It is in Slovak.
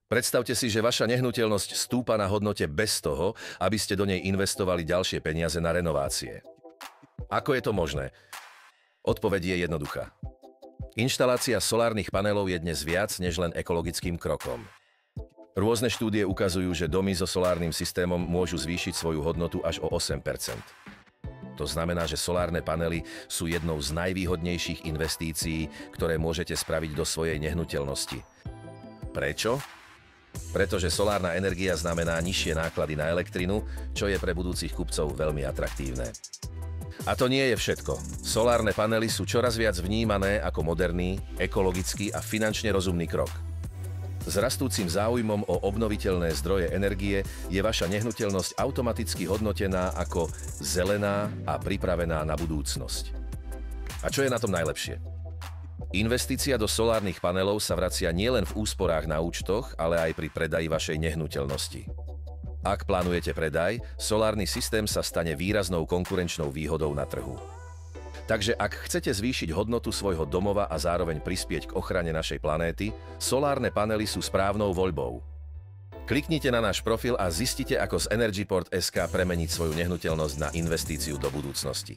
Predstavte si, že vaša nehnuteľnosť stúpa na hodnote bez toho, aby ste do nej investovali ďalšie peniaze na renovácie. Ako je to možné? Odpoveď je jednoduchá. Inštalácia solárnych panelov je dnes viac než len ekologickým krokom. Rôzne štúdie ukazujú, že domy so solárnym systémom môžu zvýšiť svoju hodnotu až o 8%. To znamená, že solárne panely sú jednou z najvýhodnejších investícií, ktoré môžete spraviť do svojej nehnuteľnosti. Prečo? Pretože solárna energia znamená nižšie náklady na elektrinu, čo je pre budúcich kupcov veľmi atraktívne. A to nie je všetko. Solárne panely sú čoraz viac vnímané ako moderný, ekologický a finančne rozumný krok. S rastúcim záujmom o obnoviteľné zdroje energie je vaša nehnuteľnosť automaticky hodnotená ako zelená a pripravená na budúcnosť. A čo je na tom najlepšie? Investícia do solárnych panelov sa vracia nielen v úsporách na účtoch, ale aj pri predaji vašej nehnuteľnosti. Ak plánujete predaj, solárny systém sa stane výraznou konkurenčnou výhodou na trhu. Takže ak chcete zvýšiť hodnotu svojho domova a zároveň prispieť k ochrane našej planéty, solárne panely sú správnou voľbou. Kliknite na náš profil a zistite, ako z EnergyPort.sk premeniť svoju nehnuteľnosť na investíciu do budúcnosti.